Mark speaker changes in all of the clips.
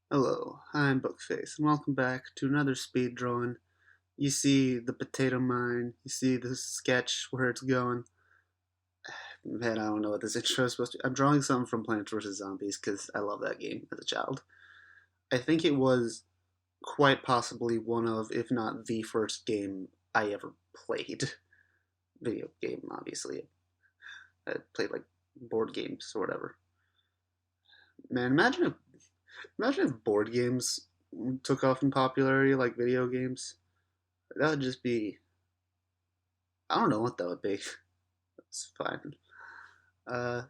Speaker 1: Hello, I'm Bookface, and welcome back to another speed drawing. You see the potato mine, you see the sketch where it's going. Man, I don't know what this intro is supposed to be. I'm drawing something from Plants vs. Zombies because I love that game as a child. I think it was quite possibly one of, if not the first game I ever played. Video game, obviously. I played like board games or whatever. Man, imagine if board games took off in popularity like video games. That would just be, I don't know what that would be. It's fine.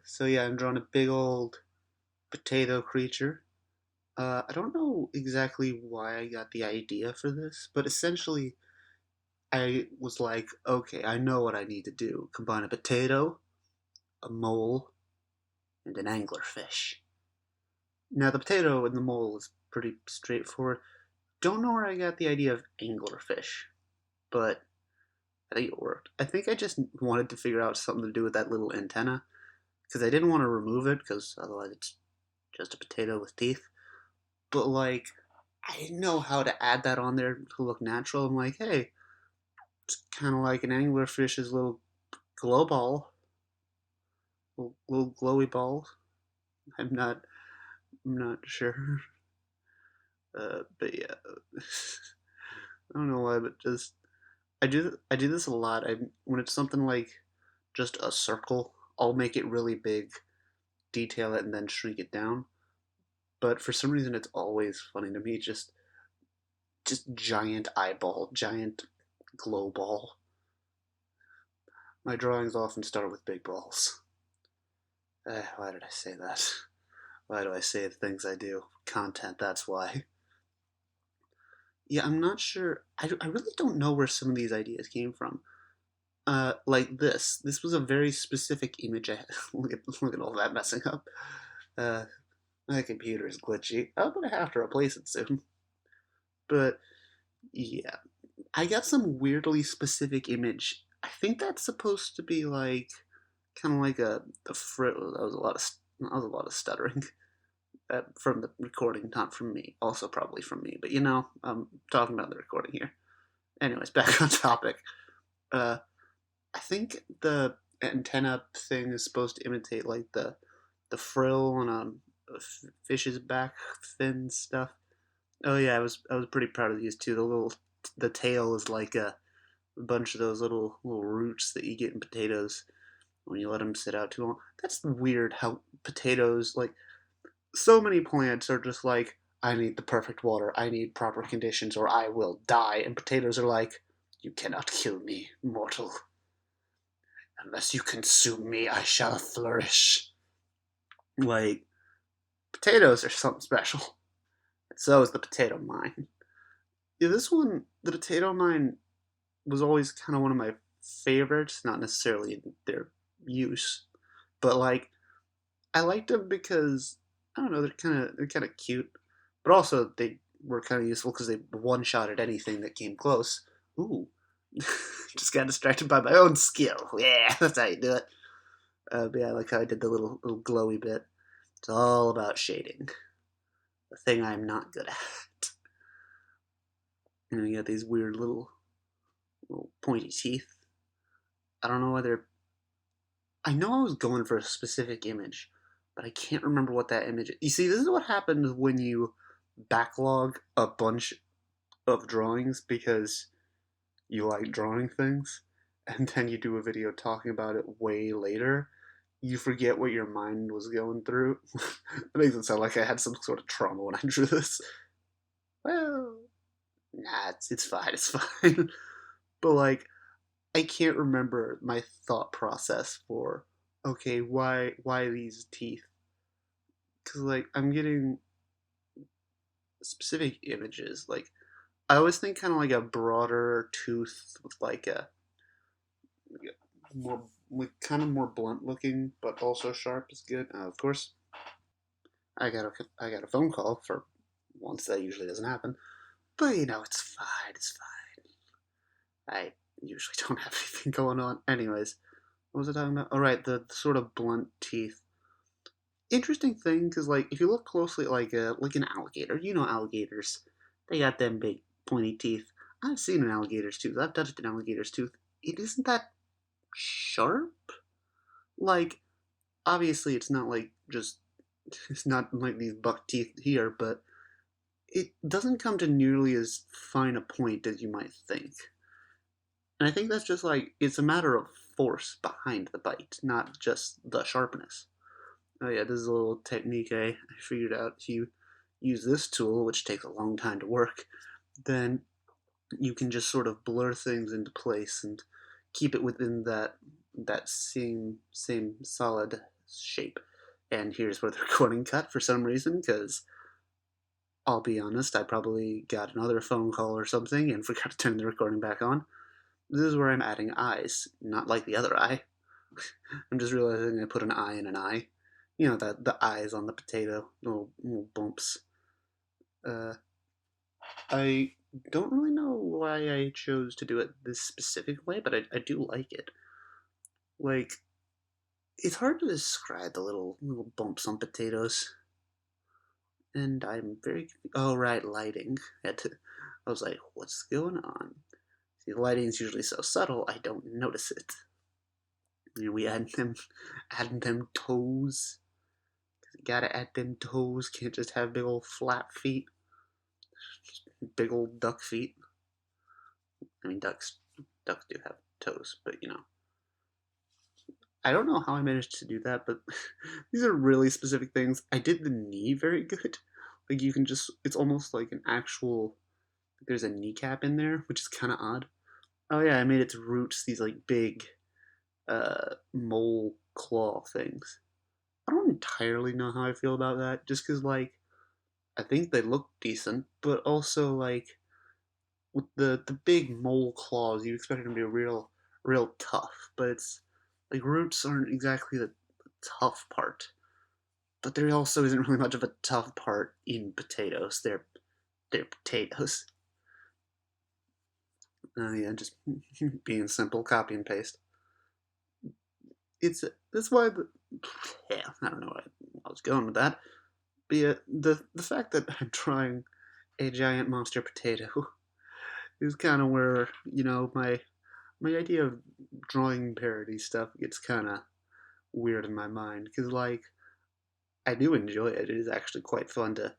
Speaker 1: So yeah, I'm drawing a big old potato creature. I don't know exactly why I got the idea for this, but essentially I was like, okay, I know what I need to do. Combine a potato, a mole, and an anglerfish. Now the potato and the mole is pretty straightforward. Don't know where I got the idea of anglerfish, but I think it worked. I think I just wanted to figure out something to do with that little antenna because I didn't want to remove it because otherwise it's just a potato with teeth. But like, I didn't know how to add that on there to look natural. I'm like, hey, it's kind of like an anglerfish's little glow ball, little glowy ball. I'm not, I'm not sure. But yeah, I don't know why, but just I do this a lot. When it's something like just a circle, I'll make it really big, detail it, and then shrink it down. But for some reason, it's always funny to me. Just giant eyeball, giant glow ball. My drawings often start with big balls. Why did I say that? Why do I say the things I do? Content, that's why. Yeah, I'm not sure. I really don't know where some of these ideas came from. Like this. This was a very specific image. Look at all that messing up. Uh, my computer is glitchy. I'm gonna have to replace it soon. But yeah, I got some weirdly specific image. I think that's supposed to be like kind of like a frit. That was a lot of stuttering from the recording, not from me. Also probably from me, but I'm talking about the recording here. Anyways, back on topic. Uh, I think the antenna thing is supposed to imitate like the frill on a fish's back fin stuff. Oh yeah, I was pretty proud of these too. The tail is like a bunch of those little roots that you get in potatoes when you let them sit out too long. That's weird how potatoes, like, so many plants are just like, I need the perfect water, I need proper conditions, or I will die. And potatoes are like, you cannot kill me, mortal. Unless you consume me, I shall flourish. Like, potatoes are something special. And so is the potato mine. Yeah, this one, the potato mine, was always kind of one of my favorites, not necessarily in their use, but like I liked them because I don't know, they're kind of cute, but also they were kind of useful because they one shot at anything that came close. Ooh, just got distracted by my own skill. Yeah, that's how you do it. But yeah, I like how I did the little glowy bit. It's all about shading, the thing I'm not good at. And you got these weird little pointy teeth. I don't know whether I know I was going for a specific image, but I can't remember what that image is. You see, this is what happens when you backlog a bunch of drawings because you like drawing things, and then you do a video talking about it way later. You forget what your mind was going through. It makes it sound like I had some sort of trauma when I drew this. Well, nah, it's fine, it's fine. But like, I can't remember my thought process for okay, why these teeth? Because like I'm getting specific images. Like I always think kind of like a broader tooth with like a more like kind of more blunt looking, but also sharp is good. Of course, I got a phone call for once. That usually doesn't happen, but it's fine. It's fine. I usually don't have anything going on. Anyways, what was I talking about? All right, the sort of blunt teeth. interesting thing because like if you look closely at like an alligator, you know alligators, they got them big pointy teeth. I've seen an alligator's tooth. I've touched an alligator's tooth. It isn't that sharp. Like obviously, it's not like just it's not like these buck teeth here, but it doesn't come to nearly as fine a point as you might think. And I think that's just like it's a matter of force behind the bite, not just the sharpness. Oh yeah, this is a little technique I figured out. If you use this tool, which takes a long time to work, then you can just sort of blur things into place and keep it within that same solid shape. And here's where the recording cut for some reason, because I'll be honest, I probably got another phone call or something and forgot to turn the recording back on. This is where I'm adding eyes, not like the other eye. I'm just realizing I put an eye in an eye. You know, that the eyes on the potato, little bumps. Uh, I don't really know why I chose to do it this specific way, but I do like it. Like, it's hard to describe the little bumps on potatoes, and I'm very oh right, lighting. I was like, what's going on? See, the lighting's usually so subtle, I don't notice it. You know, we adding them toes. Gotta add them toes. Can't just have big old flat feet, big old duck feet. I mean, ducks do have toes, but you know, I don't know how I managed to do that. But these are really specific things. I did the knee very good. Like you can just, it's almost like an actual. There's a kneecap in there, which is kind of odd. Oh yeah, I made its roots these like big mole claw things. I don't entirely know how I feel about that, just because like I think they look decent, but also like with the big mole claws, you expect them to be real tough. But it's like roots aren't exactly the tough part. But there also isn't really much of a tough part in potatoes. They're potatoes. Yeah, just being simple, copy and paste. It's that's why the yeah, I don't know where I was going with that. But yeah, the fact that I'm trying a giant monster potato is kind of where my idea of drawing parody stuff gets kind of weird in my mind because like I do enjoy it. It is actually quite fun to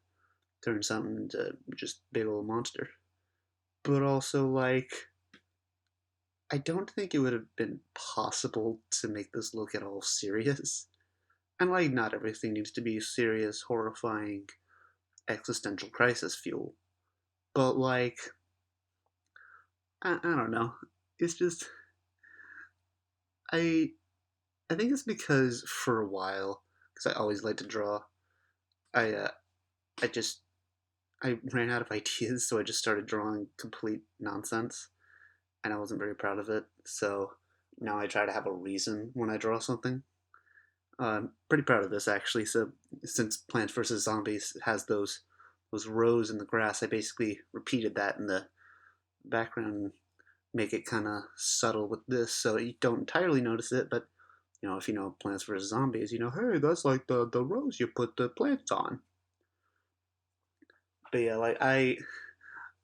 Speaker 1: turn something into just big old monster. But also like I don't think it would have been possible to make this look at all serious. And like not everything needs to be serious, horrifying, existential crisis fuel. But like I don't know. It's just I I think it's because for a while, because I always like to draw, I I just I ran out of ideas, so I just started drawing complete nonsense, and I wasn't very proud of it. So now I try to have a reason when I draw something. I'm pretty proud of this actually. So since Plants vs Zombies has those rows in the grass, I basically repeated that in the background, and make it kind of subtle with this, so you don't entirely notice it. But you know, if you know Plants vs Zombies, you know, hey, that's like the rows you put the plants on. But yeah, like I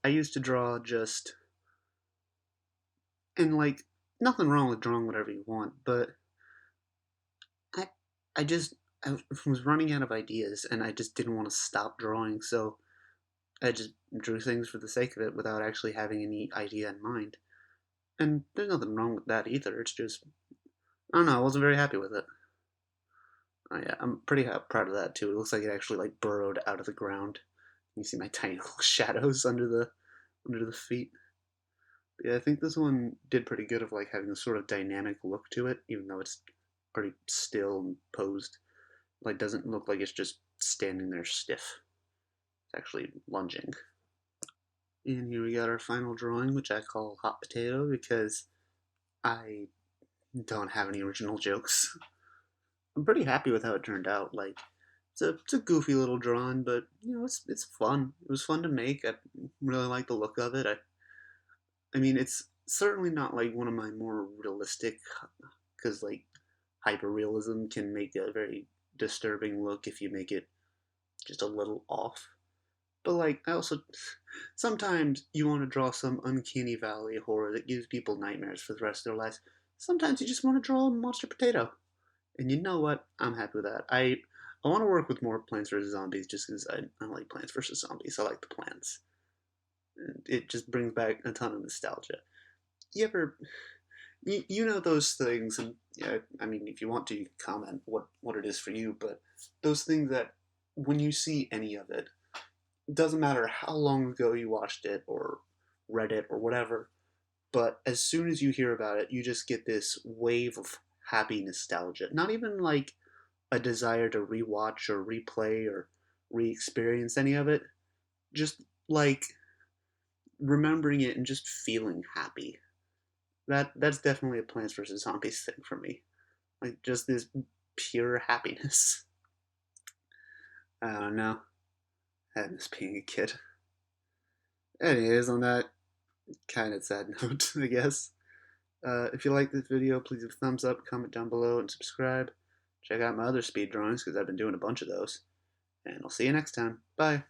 Speaker 1: used to draw just and like nothing wrong with drawing whatever you want, but I I just I was running out of ideas and I just didn't want to stop drawing, so I just drew things for the sake of it without actually having any idea in mind. And there's nothing wrong with that either. It's just I don't know. I wasn't very happy with it. Oh yeah, I'm pretty proud of that too. It looks like it actually like burrowed out of the ground. You see my tiny little shadows under the feet. But yeah, I think this one did pretty good of like having a sort of dynamic look to it, even though it's pretty still and posed. Like doesn't look like it's just standing there stiff. It's actually lunging. And here we got our final drawing, which I call Hot Potato because I don't have any original jokes. I'm pretty happy with how it turned out. Like it's a goofy little drawing, but you know it's fun. It was fun to make. I really like the look of it. I mean it's certainly not like one of my more realistic because like hyper realism can make a very disturbing look if you make it just a little off. But like, I also sometimes you want to draw some uncanny valley horror that gives people nightmares for the rest of their lives. Sometimes you just want to draw a monster potato, and you know what? I'm happy with that. I want to work with more Plants vs Zombies just because I like Plants vs Zombies. I like the plants. And it just brings back a ton of nostalgia. You ever you know those things, and yeah, I mean, if you want to, you can comment what it is for you. But those things that when you see any of it, it doesn't matter how long ago you watched it or read it or whatever. But as soon as you hear about it, you just get this wave of happy nostalgia. Not even like a desire to rewatch or replay or re-experience any of it. Just like remembering it and just feeling happy. That's definitely a Plants vs Zombies thing for me. Like just this pure happiness. I don't know. I miss being a kid. Anyways, on that kind of sad note, I guess. If you like this video, please give a thumbs up, comment down below, and subscribe. Check out my other speed drawings because I've been doing a bunch of those. And I'll see you next time. Bye.